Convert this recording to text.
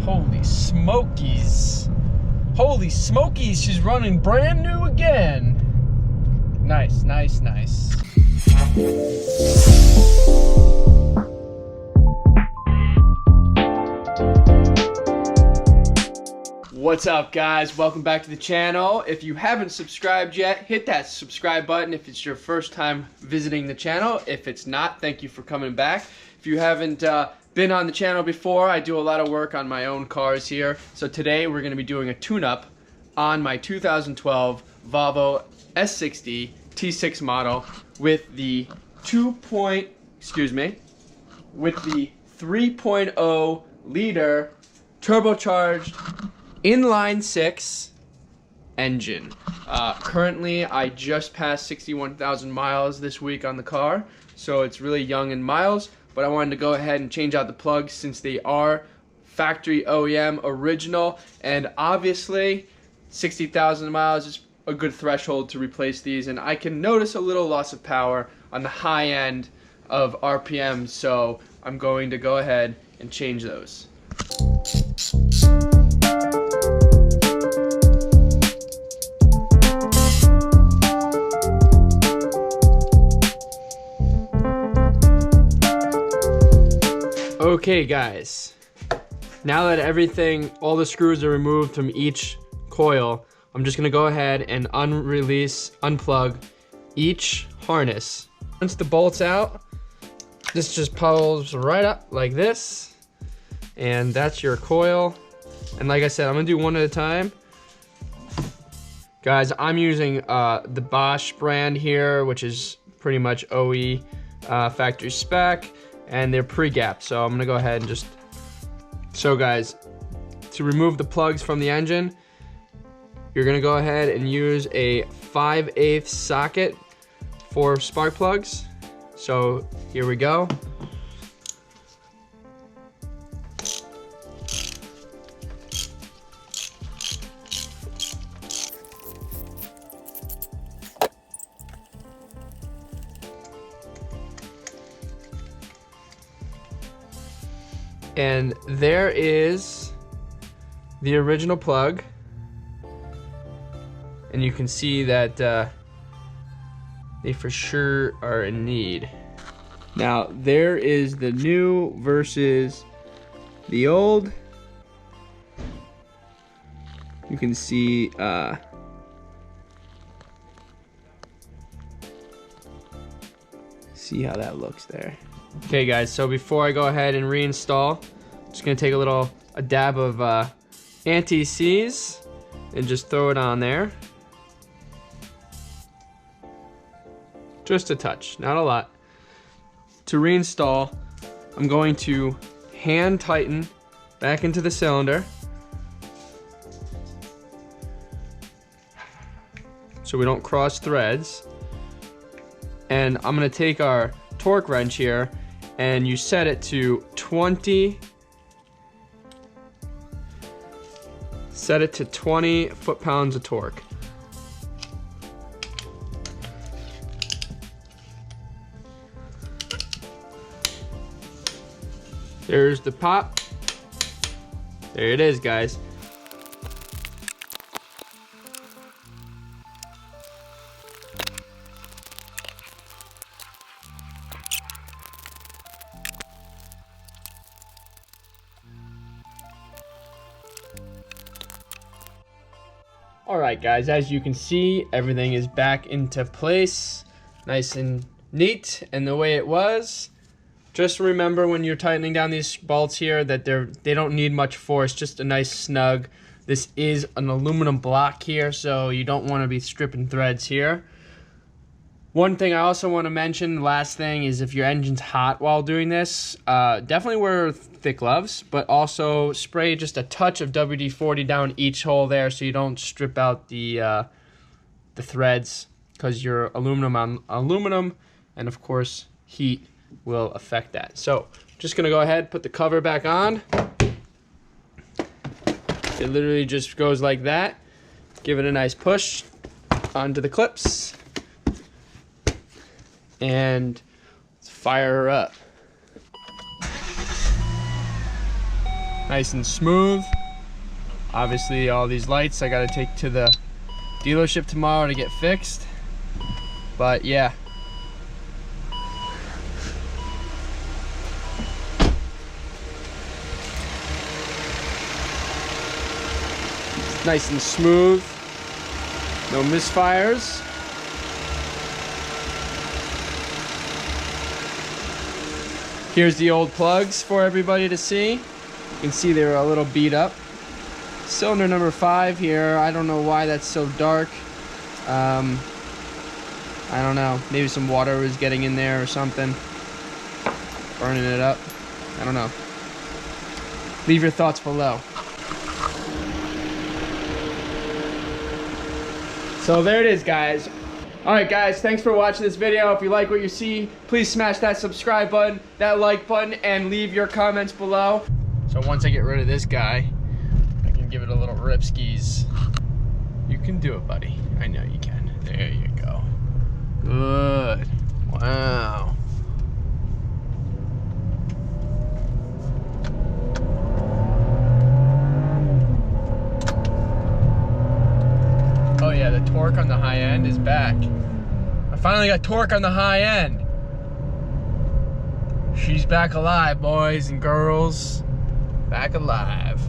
Holy smokies. Holy smokies, she's running brand new again. Nice, nice, nice. What's up, guys? Welcome back to the channel. If you haven't subscribed yet, hit that subscribe button if it's your first time visiting the channel. If it's not, thank you for coming back. If you haven't been on the channel before, I do a lot of work on my own cars here. So today we're going to be doing a tune-up on my 2012 Volvo S60 T6 model with the 3.0 liter turbocharged inline 6 engine. Currently, I just passed 61,000 miles this week on the car, so it's really young in miles, but I wanted to go ahead and change out the plugs since they are factory OEM original, and obviously 60,000 miles is a good threshold to replace these, and I can notice a little loss of power on the high end of RPM, so I'm going to go ahead and change those. Okay guys, now that all the screws are removed from each coil, I'm just gonna go ahead and unplug each harness. Once the bolt's out, this just pulls right up like this, and that's your coil. And like I said, I'm gonna do one at a time. Guys, I'm using the Bosch brand here, which is pretty much OE factory spec, and they're pre-gapped, so I'm gonna go ahead and just... So guys, to remove the plugs from the engine, you're gonna go ahead and use a 5/8 socket for spark plugs. So here we go. And there is the original plug, and you can see that they for sure are in need. Now there is the new versus the old. You can see see how that looks there. Okay guys, so before I go ahead and reinstall, I'm just gonna take a dab of anti-seize and just throw it on there. Just a touch, not a lot. To reinstall, I'm going to hand tighten back into the cylinder so we don't cross threads. And I'm gonna take our torque wrench here, and you set it to 20. Set it to 20 foot-pounds of torque. There's the pop. There it is, guys. Alright guys, as you can see, everything is back into place, nice and neat, and the way it was. Just remember when you're tightening down these bolts here that they don't need much force, just a nice snug. This is an aluminum block here, so you don't want to be stripping threads here. One thing I also want to mention, last thing, is if your engine's hot while doing this, definitely wear thick gloves, but also spray just a touch of WD-40 down each hole there so you don't strip out the threads, because your aluminum on aluminum, and of course heat will affect that. So just gonna go ahead, put the cover back on. It literally just goes like that. Give it a nice push onto the clips, and let's fire her up. Nice and smooth. Obviously all these lights I gotta take to the dealership tomorrow to get fixed. But yeah. It's nice and smooth. No misfires. Here's the old plugs for everybody to see. You can see they were a little beat up. Cylinder number 5 here. I don't know why that's so dark. I don't know. Maybe some water was getting in there or something. Burning it up. I don't know. Leave your thoughts below. So there it is, guys. Alright guys, thanks for watching this video. If you like what you see, please smash that subscribe button, that like button, and leave your comments below. So once I get rid of this guy, I can give it a little rip skis. You can do it, buddy. I know you can. There you go. Good. Wow. Oh yeah, the torque on the high end is back. I finally got torque on the high end. She's back alive, boys and girls. Back alive.